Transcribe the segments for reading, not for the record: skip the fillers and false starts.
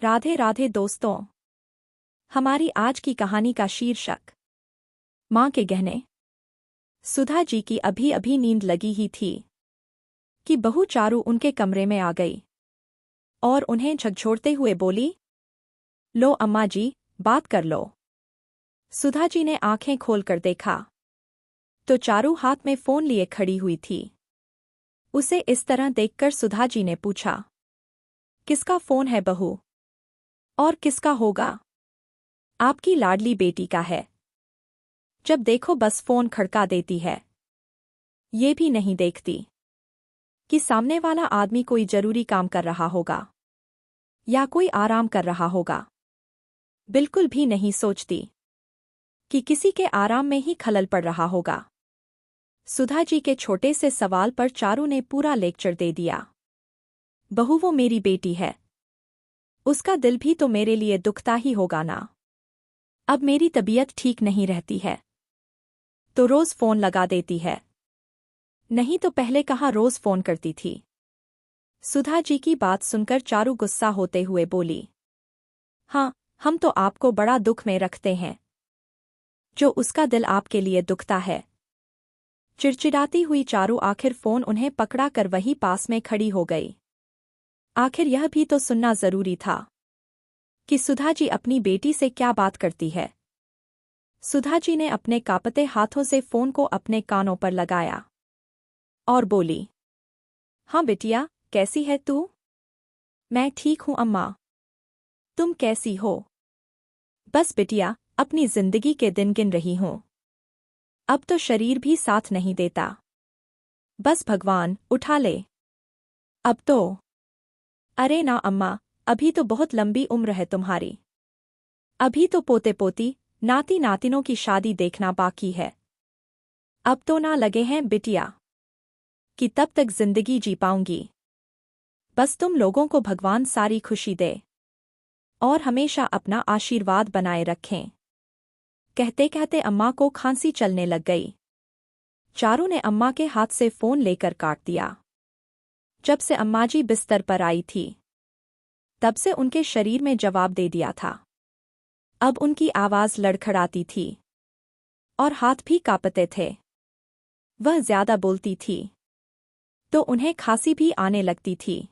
राधे राधे दोस्तों। हमारी आज की कहानी का शीर्षक माँ के गहने। सुधा जी की अभी अभी नींद लगी ही थी कि बहू चारू उनके कमरे में आ गई और उन्हें झकझोरते हुए बोली, लो अम्मा जी, बात कर लो। सुधा जी ने आंखें खोलकर देखा तो चारू हाथ में फोन लिए खड़ी हुई थी। उसे इस तरह देखकर सुधा जी ने पूछा, किसका फोन है बहू? और किसका होगा? आपकी लाडली बेटी का है। जब देखो बस फोन खड़का देती है। ये भी नहीं देखती कि सामने वाला आदमी कोई जरूरी काम कर रहा होगा या कोई आराम कर रहा होगा। बिल्कुल भी नहीं सोचती कि किसी के आराम में ही खलल पड़ रहा होगा। सुधा जी के छोटे से सवाल पर चारू ने पूरा लेक्चर दे दिया। बहू, वो मेरी बेटी है, उसका दिल भी तो मेरे लिए दुखता ही होगा ना। अब मेरी तबीयत ठीक नहीं रहती है तो रोज फोन लगा देती है, नहीं तो पहले कहाँ रोज फोन करती थी। सुधा जी की बात सुनकर चारू गुस्सा होते हुए बोली, हाँ, हम तो आपको बड़ा दुख में रखते हैं जो उसका दिल आपके लिए दुखता है। चिड़चिड़ाती हुई चारू आखिर फोन उन्हें पकड़ा कर वहीं पास में खड़ी हो गई। आखिर यह भी तो सुनना जरूरी था कि सुधा जी अपनी बेटी से क्या बात करती है। सुधा जी ने अपने कांपते हाथों से फोन को अपने कानों पर लगाया और बोली, हाँ बिटिया, कैसी है तू? मैं ठीक हूँ अम्मा, तुम कैसी हो? बस बिटिया, अपनी जिंदगी के दिन गिन रही हूँ। अब तो शरीर भी साथ नहीं देता। बस भगवान उठा ले अब तो। अरे ना अम्मा, अभी तो बहुत लंबी उम्र है तुम्हारी। अभी तो पोते पोती, नाती नातिनों की शादी देखना बाकी है। अब तो ना लगे हैं बिटिया कि तब तक जिंदगी जी पाऊंगी। बस तुम लोगों को भगवान सारी खुशी दे और हमेशा अपना आशीर्वाद बनाए रखें। कहते कहते अम्मा को खांसी चलने लग गई। चारू ने अम्मा के हाथ से फोन लेकर काट दिया। जब से अम्मा जी बिस्तर पर आई थी तब से उनके शरीर में जवाब दे दिया था। अब उनकी आवाज लड़खड़ाती थी और हाथ भी कांपते थे। वह ज्यादा बोलती थी तो उन्हें खांसी भी आने लगती थी।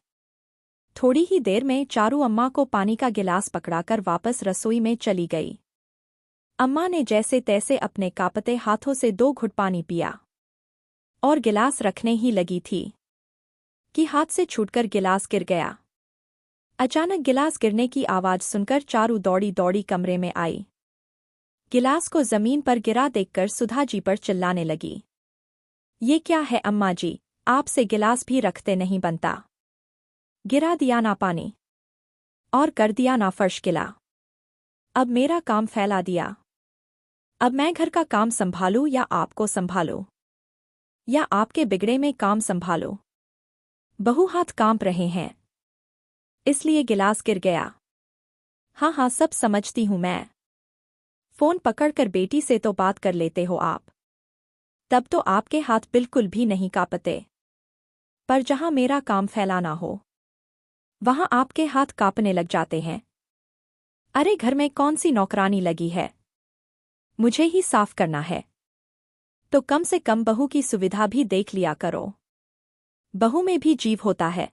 थोड़ी ही देर में चारू अम्मा को पानी का गिलास पकड़ाकर वापस रसोई में चली गई। अम्मा ने जैसे तैसे अपने कांपते हाथों से 2 घुट पानी पिया और गिलास रखने ही लगी थी कि हाथ से छूटकर गिलास गिर गया। अचानक गिलास गिरने की आवाज सुनकर चारू दौड़ी दौड़ी कमरे में आई। गिलास को जमीन पर गिरा देखकर सुधा जी पर चिल्लाने लगी, ये क्या है अम्मा जी, आपसे गिलास भी रखते नहीं बनता। गिरा दिया ना पानी और कर दिया ना फर्श गिला। अब मेरा काम फैला दिया। अब मैं घर का काम संभालूं या आपको संभालूं या आपके बिगड़े में काम संभालो? बहू हाथ कांप रहे हैं इसलिए गिलास गिर गया। हाँ हाँ, सब समझती हूँ मैं। फोन पकड़कर बेटी से तो बात कर लेते हो आप, तब तो आपके हाथ बिल्कुल भी नहीं कांपते। पर जहां मेरा काम फैलाना हो वहां आपके हाथ कांपने लग जाते हैं। अरे घर में कौन सी नौकरानी लगी है, मुझे ही साफ करना है तो कम से कम बहू की सुविधा भी देख लिया करो। बहू में भी जीव होता है।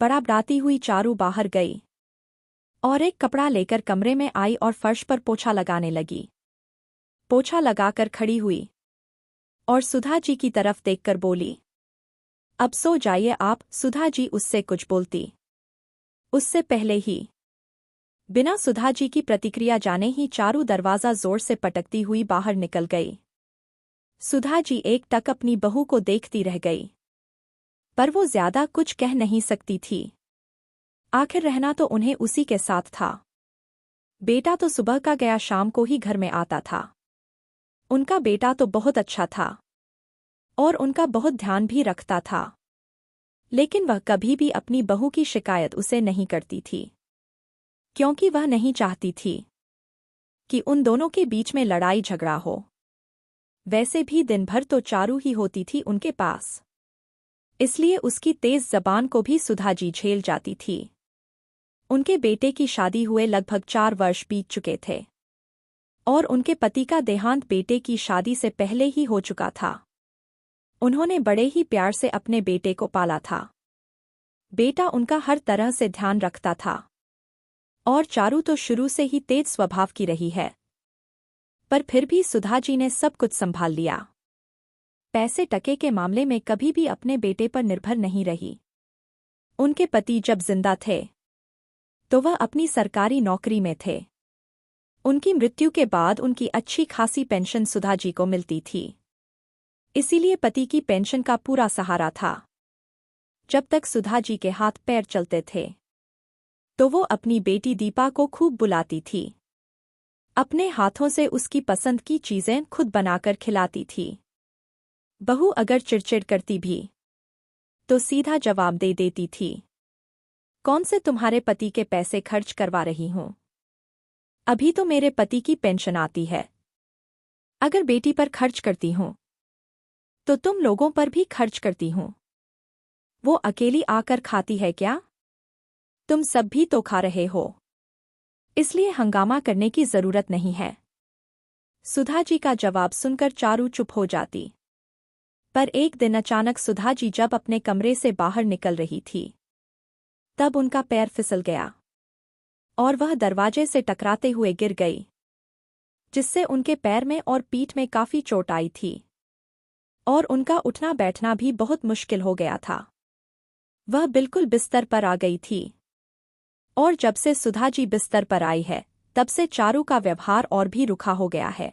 बड़ाबड़ाती हुई चारू बाहर गई और एक कपड़ा लेकर कमरे में आई और फर्श पर पोछा लगाने लगी। पोछा लगाकर खड़ी हुई और सुधा जी की तरफ देखकर बोली, अब सो जाइए आप। सुधा जी उससे कुछ बोलती उससे पहले ही बिना सुधा जी की प्रतिक्रिया जाने ही चारू दरवाजा जोर से पटकती हुई बाहर निकल गई। सुधा जी एक टक अपनी बहू को देखती रह गई पर वो ज्यादा कुछ कह नहीं सकती थी। आखिर रहना तो उन्हें उसी के साथ था। बेटा तो सुबह का गया शाम को ही घर में आता था। उनका बेटा तो बहुत अच्छा था और उनका बहुत ध्यान भी रखता था, लेकिन वह कभी भी अपनी बहू की शिकायत उसे नहीं करती थी क्योंकि वह नहीं चाहती थी कि उन दोनों के बीच में लड़ाई झगड़ा हो। वैसे भी दिन भर तो चारू ही होती थी उनके पास, इसलिए उसकी तेज जबान को भी सुधा जी झेल जाती थी। उनके बेटे की शादी हुए लगभग 4 वर्ष बीत चुके थे और उनके पति का देहांत बेटे की शादी से पहले ही हो चुका था। उन्होंने बड़े ही प्यार से अपने बेटे को पाला था। बेटा उनका हर तरह से ध्यान रखता था और चारू तो शुरू से ही तेज स्वभाव की रही है। पर फिर भी सुधा जी ने सब कुछ संभाल लिया। पैसे टके के मामले में कभी भी अपने बेटे पर निर्भर नहीं रही। उनके पति जब जिंदा थे तो वह अपनी सरकारी नौकरी में थे। उनकी मृत्यु के बाद उनकी अच्छी खासी पेंशन सुधा जी को मिलती थी, इसीलिए पति की पेंशन का पूरा सहारा था। जब तक सुधा जी के हाथ पैर चलते थे तो वो अपनी बेटी दीपा को खूब बुलाती थी। अपने हाथों से उसकी पसंद की चीजें खुद बनाकर खिलाती थी। बहू अगर चिड़चिड़ करती भी तो सीधा जवाब दे देती थी, कौन से तुम्हारे पति के पैसे खर्च करवा रही हूं? अभी तो मेरे पति की पेंशन आती है। अगर बेटी पर खर्च करती हूं तो तुम लोगों पर भी खर्च करती हूं। वो अकेली आकर खाती है क्या? तुम सब भी तो खा रहे हो, इसलिए हंगामा करने की जरूरत नहीं है। सुधा जी का जवाब सुनकर चारू चुप हो जाती। पर एक दिन अचानक सुधा जी जब अपने कमरे से बाहर निकल रही थी तब उनका पैर फिसल गया और वह दरवाजे से टकराते हुए गिर गई, जिससे उनके पैर में और पीठ में काफी चोट आई थी और उनका उठना बैठना भी बहुत मुश्किल हो गया था। वह बिल्कुल बिस्तर पर आ गई थी और जब से सुधा जी बिस्तर पर आई है तब से चारू का व्यवहार और भी रुखा हो गया है।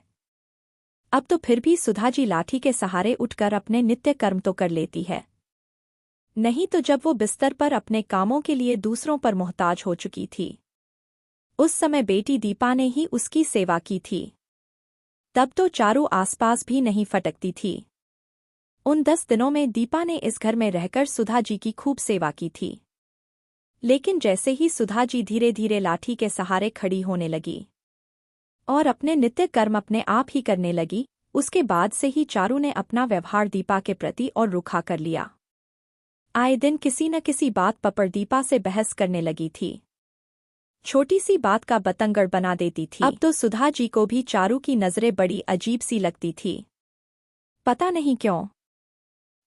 अब तो फिर भी सुधा जी लाठी के सहारे उठकर अपने नित्य कर्म तो कर लेती है, नहीं तो जब वो बिस्तर पर अपने कामों के लिए दूसरों पर मोहताज हो चुकी थी उस समय बेटी दीपा ने ही उसकी सेवा की थी। तब तो चारू आसपास भी नहीं फटकती थी। उन 10 दिनों में दीपा ने इस घर में रहकर सुधा जी की खूब सेवा की थी। लेकिन जैसे ही सुधा जी धीरे धीरे लाठी के सहारे खड़ी होने लगी और अपने नित्य कर्म अपने आप ही करने लगी, उसके बाद से ही चारू ने अपना व्यवहार दीपा के प्रति और रुखा कर लिया। आए दिन किसी न किसी बात पर दीपा से बहस करने लगी थी। छोटी सी बात का बतंगड़ बना देती थी। अब तो सुधा जी को भी चारू की नजरें बड़ी अजीब सी लगती थी। पता नहीं क्यों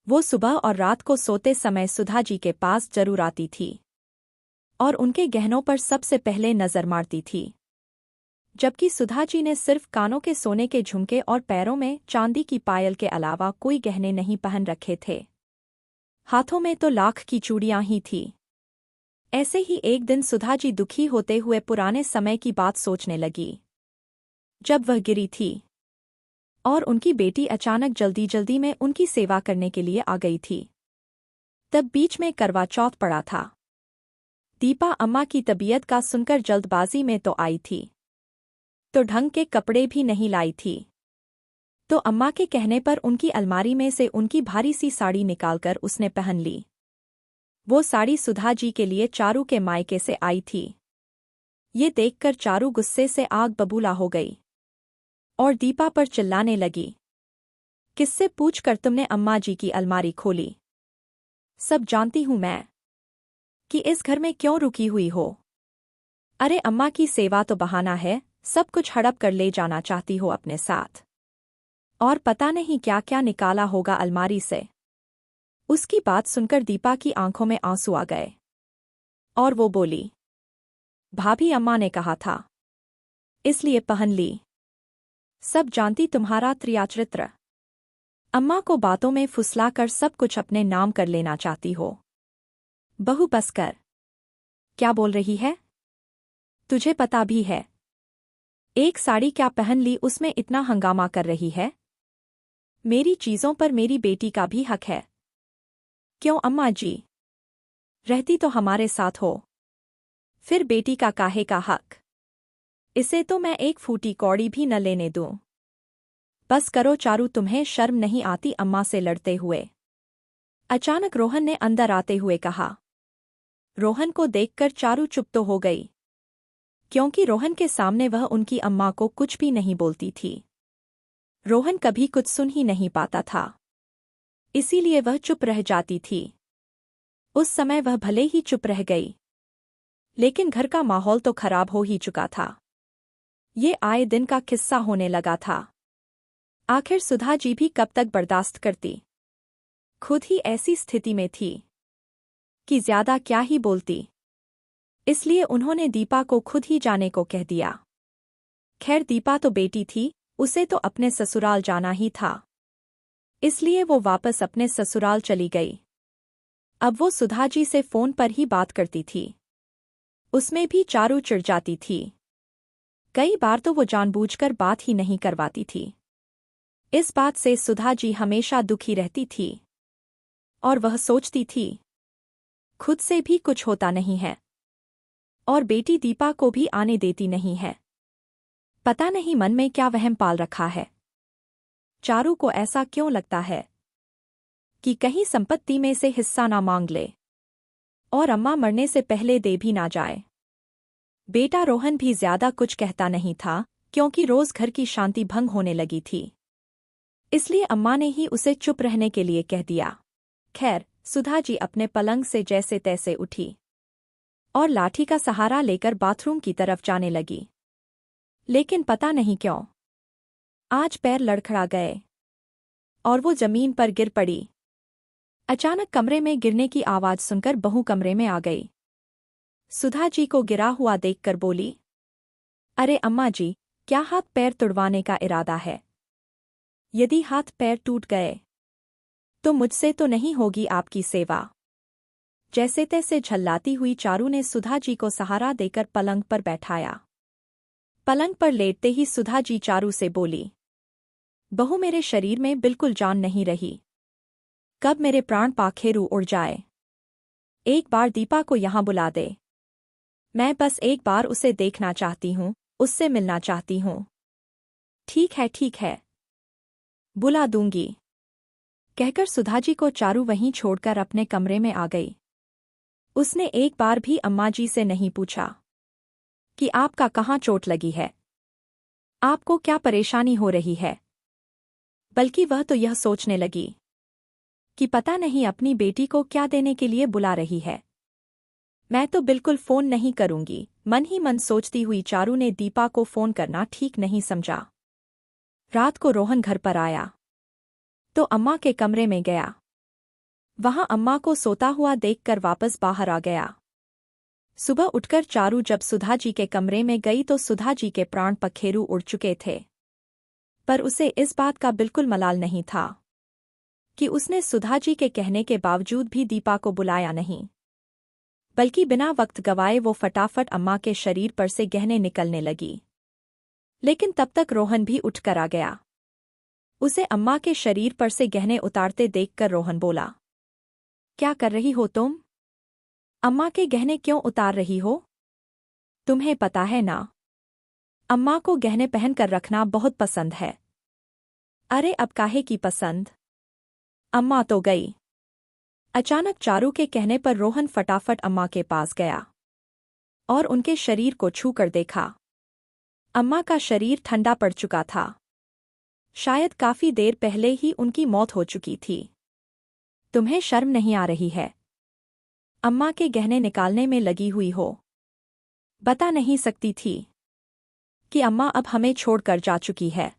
वो सुबह और रात को सोते समय सुधा जी के पास जरूर आती थी और उनके गहनों पर सबसे पहले नजर मारती थी, जबकि सुधा जी ने सिर्फ कानों के सोने के झुमके और पैरों में चांदी की पायल के अलावा कोई गहने नहीं पहन रखे थे। हाथों में तो लाख की चूड़ियां ही थी। ऐसे ही एक दिन सुधा जी दुखी होते हुए पुराने समय की बात सोचने लगी, जब वह गिरी थी और उनकी बेटी अचानक जल्दी जल्दी में उनकी सेवा करने के लिए आ गई थी। तब बीच में करवा चौथ पड़ा था। दीपा अम्मा की तबीयत का सुनकर जल्दबाजी में तो आई थी, तो ढंग के कपड़े भी नहीं लाई थी। तो अम्मा के कहने पर उनकी अलमारी में से उनकी भारी सी साड़ी निकालकर उसने पहन ली। वो साड़ी सुधा जी के लिए चारू के मायके से आई थी। ये देखकर चारू गुस्से से आग बबूला हो गई और दीपा पर चिल्लाने लगी, किससे पूछकर तुमने अम्मा जी की अलमारी खोली? सब जानती हूं मैं कि इस घर में क्यों रुकी हुई हो। अरे अम्मा की सेवा तो बहाना है, सब कुछ हड़प कर ले जाना चाहती हो अपने साथ, और पता नहीं क्या क्या निकाला होगा अलमारी से। उसकी बात सुनकर दीपा की आंखों में आंसू आ गए और वो बोली, भाभी अम्मा ने कहा था इसलिए पहन ली। सब जानती तुम्हारा त्रियाचरित्र। अम्मा को बातों में फुसलाकर सब कुछ अपने नाम कर लेना चाहती हो। बहू बस कर, क्या बोल रही है? तुझे पता भी है एक साड़ी क्या पहन ली उसमें इतना हंगामा कर रही है। मेरी चीजों पर मेरी बेटी का भी हक है। क्यों अम्मा जी? रहती तो हमारे साथ हो, फिर बेटी का काहे का हक? इसे तो मैं एक फूटी कौड़ी भी न लेने दूं। बस करो चारू, तुम्हें शर्म नहीं आती अम्मा से लड़ते हुए? अचानक रोहन ने अंदर आते हुए कहा। रोहन को देखकर चारू चुप तो हो गई, क्योंकि रोहन के सामने वह उनकी अम्मा को कुछ भी नहीं बोलती थी। रोहन कभी कुछ सुन ही नहीं पाता था, इसीलिए वह चुप रह जाती थी। उस समय वह भले ही चुप रह गई, लेकिन घर का माहौल तो खराब हो ही चुका था। ये आए दिन का किस्सा होने लगा था। आखिर सुधा जी भी कब तक बर्दाश्त करती। खुद ही ऐसी स्थिति में थी कि ज्यादा क्या ही बोलती। इसलिए उन्होंने दीपा को खुद ही जाने को कह दिया। खैर दीपा तो बेटी थी, उसे तो अपने ससुराल जाना ही था। इसलिए वो वापस अपने ससुराल चली गई। अब वो सुधा जी से फोन पर ही बात करती थी। उसमें भी चारू चिढ़ जाती थी। कई बार तो वो जानबूझकर बात ही नहीं करवाती थी। इस बात से सुधा जी हमेशा दुखी रहती थी और वह सोचती थी खुद से भी कुछ होता नहीं है और बेटी दीपा को भी आने देती नहीं है। पता नहीं मन में क्या वहम पाल रखा है। चारू को ऐसा क्यों लगता है कि कहीं संपत्ति में से हिस्सा ना मांग ले और अम्मा मरने से पहले दे भी ना जाए। बेटा रोहन भी ज्यादा कुछ कहता नहीं था क्योंकि रोज घर की शांति भंग होने लगी थी। इसलिए अम्मा ने ही उसे चुप रहने के लिए कह दिया। खैर सुधा जी अपने पलंग से जैसे तैसे उठी और लाठी का सहारा लेकर बाथरूम की तरफ जाने लगी। लेकिन पता नहीं क्यों आज पैर लड़खड़ा गए और वो जमीन पर गिर पड़ी। अचानक कमरे में गिरने की आवाज सुनकर बहू कमरे में आ गई। सुधा जी को गिरा हुआ देखकर बोली, अरे अम्मा जी, क्या हाथ पैर तुड़वाने का इरादा है? यदि हाथ पैर टूट गए तो मुझसे तो नहीं होगी आपकी सेवा। जैसे तैसे झल्लाती हुई चारू ने सुधा जी को सहारा देकर पलंग पर बैठाया। पलंग पर लेटते ही सुधा जी चारू से बोली, बहू मेरे शरीर में बिल्कुल जान नहीं रही। कब मेरे प्राण पाखेरू उड़ जाए। एक बार दीपा को यहाँ बुला दे। मैं बस एक बार उसे देखना चाहती हूँ, उससे मिलना चाहती हूँ। ठीक है, बुला दूंगी, कहकर सुधा जी को चारू वहीं छोड़कर अपने कमरे में आ गई। उसने एक बार भी अम्मा जी से नहीं पूछा कि आपका कहाँ चोट लगी है, आपको क्या परेशानी हो रही है, बल्कि वह तो यह सोचने लगी कि पता नहीं अपनी बेटी को क्या देने के लिए बुला रही है। मैं तो बिल्कुल फोन नहीं करूंगी, मन ही मन सोचती हुई चारू ने दीपा को फोन करना ठीक नहीं समझा। रात को रोहन घर पर आया तो अम्मा के कमरे में गया। वहां अम्मा को सोता हुआ देखकर वापस बाहर आ गया। सुबह उठकर चारू जब सुधा जी के कमरे में गई तो सुधा जी के प्राण पखेरु उड़ चुके थे। पर उसे इस बात का बिल्कुल मलाल नहीं था कि उसने सुधा जी के कहने के बावजूद भी दीपा को बुलाया नहीं, बल्कि बिना वक्त गवाए वो फटाफट अम्मा के शरीर पर से गहने निकलने लगी। लेकिन तब तक रोहन भी उठकर आ गया। उसे अम्मा के शरीर पर से गहने उतारते देखकर रोहन बोला, क्या कर रही हो तुम? अम्मा के गहने क्यों उतार रही हो? तुम्हें पता है ना, अम्मा को गहने पहनकर रखना बहुत पसंद है। अरे अब काहे की पसंद, अम्मा तो गई। अचानक चारू के कहने पर रोहन फटाफट अम्मा के पास गया और उनके शरीर को छूकर देखा। अम्मा का शरीर ठंडा पड़ चुका था। शायद काफी देर पहले ही उनकी मौत हो चुकी थी। तुम्हें शर्म नहीं आ रही है? अम्मा के गहने निकालने में लगी हुई हो। बता नहीं सकती थी कि अम्मा अब हमें छोड़कर जा चुकी है।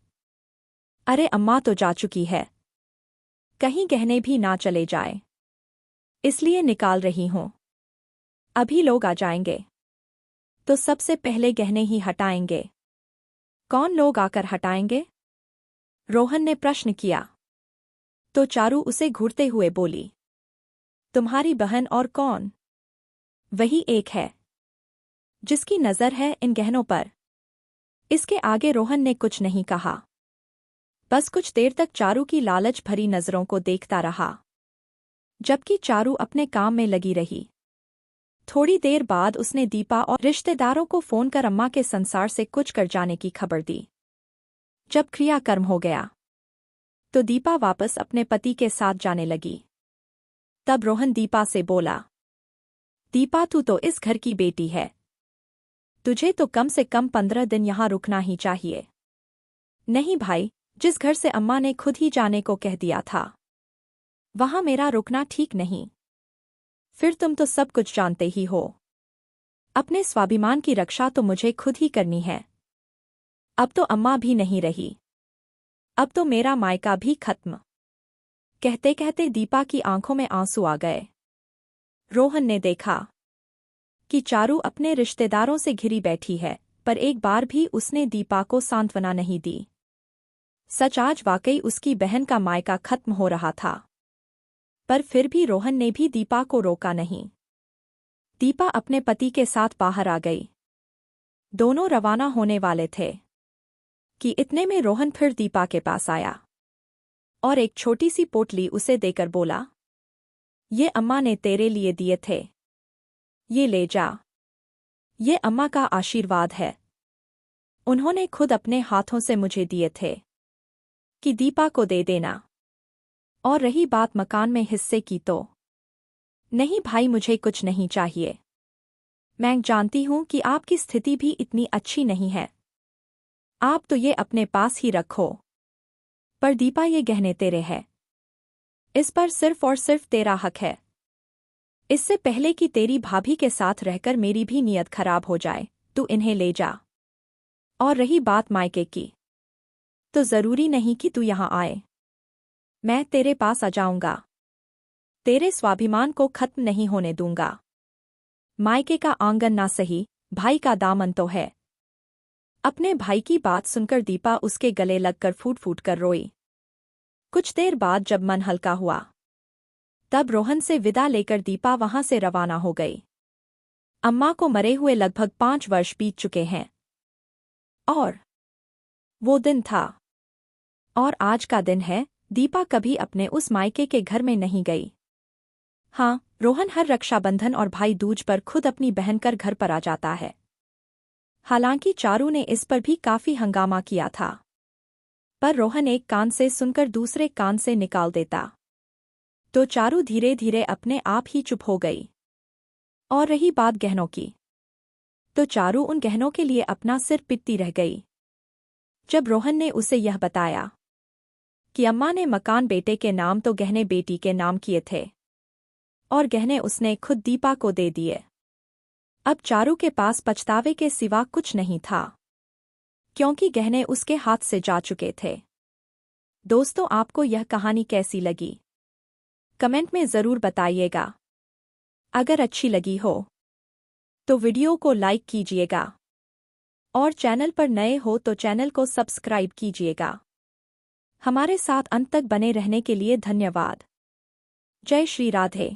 अरे अम्मा तो जा चुकी है, कहीं गहने भी ना चले जाए, इसलिए निकाल रही हूं। अभी लोग आ जाएंगे तो सबसे पहले गहने ही हटाएंगे। कौन लोग आकर हटाएंगे? रोहन ने प्रश्न किया। तो चारू उसे घूरते हुए बोली, तुम्हारी बहन और कौन? वही एक है जिसकी नजर है इन गहनों पर। इसके आगे रोहन ने कुछ नहीं कहा। बस कुछ देर तक चारू की लालच भरी नजरों को देखता रहा, जबकि चारू अपने काम में लगी रही। थोड़ी देर बाद उसने दीपा और रिश्तेदारों को फोन कर अम्मा के संसार से कुछ कर जाने की खबर दी। जब क्रियाकर्म हो गया तो दीपा वापस अपने पति के साथ जाने लगी। तब रोहन दीपा से बोला, दीपा तू तो इस घर की बेटी है, तुझे तो कम से कम 15 दिन यहाँ रुकना ही चाहिए। नहीं भाई, जिस घर से अम्मा ने खुद ही जाने को कह दिया था वहां मेरा रुकना ठीक नहीं। फिर तुम तो सब कुछ जानते ही हो। अपने स्वाभिमान की रक्षा तो मुझे खुद ही करनी है। अब तो अम्मा भी नहीं रही। अब तो मेरा मायका भी खत्म। कहते कहते दीपा की आंखों में आंसू आ गए। रोहन ने देखा कि चारू अपने रिश्तेदारों से घिरी बैठी है, पर एक बार भी उसने दीपा को सांत्वना नहीं दी। सच आज वाकई उसकी बहन का मायका खत्म हो रहा था। पर फिर भी रोहन ने भी दीपा को रोका नहीं। दीपा अपने पति के साथ बाहर आ गई। दोनों रवाना होने वाले थे कि इतने में रोहन फिर दीपा के पास आया और एक छोटी सी पोटली उसे देकर बोला, ये अम्मा ने तेरे लिए दिए थे, ये ले जा। ये अम्मा का आशीर्वाद है। उन्होंने खुद अपने हाथों से मुझे दिए थे कि दीपा को दे देना। और रही बात मकान में हिस्से की तो नहीं भाई, मुझे कुछ नहीं चाहिए। मैं जानती हूं कि आपकी स्थिति भी इतनी अच्छी नहीं है। आप तो ये अपने पास ही रखो। पर दीपा, ये गहने तेरे हैं। इस पर सिर्फ और सिर्फ तेरा हक है। इससे पहले कि तेरी भाभी के साथ रहकर मेरी भी नीयत खराब हो जाए, तू इन्हें ले जा। और रही बात मायके की, तो जरूरी नहीं कि तू यहां आए। मैं तेरे पास आ जाऊंगा। तेरे स्वाभिमान को खत्म नहीं होने दूंगा। मायके का आंगन ना सही, भाई का दामन तो है। अपने भाई की बात सुनकर दीपा उसके गले लगकर फूट फूट कर रोई। कुछ देर बाद जब मन हल्का हुआ, तब रोहन से विदा लेकर दीपा वहां से रवाना हो गई। अम्मा को मरे हुए लगभग 5 वर्ष बीत चुके हैं। और वो दिन था, और आज का दिन है। दीपा कभी अपने उस मायके के घर में नहीं गई। हाँ, रोहन हर रक्षाबंधन और भाई दूज पर खुद अपनी बहन कर घर पर आ जाता है। हालांकि चारू ने इस पर भी काफी हंगामा किया था, पर रोहन एक कान से सुनकर दूसरे कान से निकाल देता, तो चारू धीरे धीरे अपने आप ही चुप हो गई। और रही बात गहनों की, तो चारू उन गहनों के लिए अपना सिर पीटती रह गई। जब रोहन ने उसे यह बताया कि अम्मा ने मकान बेटे के नाम तो गहने बेटी के नाम किए थे, और गहने उसने खुद दीपा को दे दिए, अब चारू के पास पछतावे के सिवा कुछ नहीं था, क्योंकि गहने उसके हाथ से जा चुके थे। दोस्तों, आपको यह कहानी कैसी लगी? कमेंट में ज़रूर बताइएगा। अगर अच्छी लगी हो तो वीडियो को लाइक कीजिएगा, और चैनल पर नए हो तो चैनल को सब्सक्राइब कीजिएगा। हमारे साथ अंत तक बने रहने के लिए धन्यवाद। जय श्री राधे।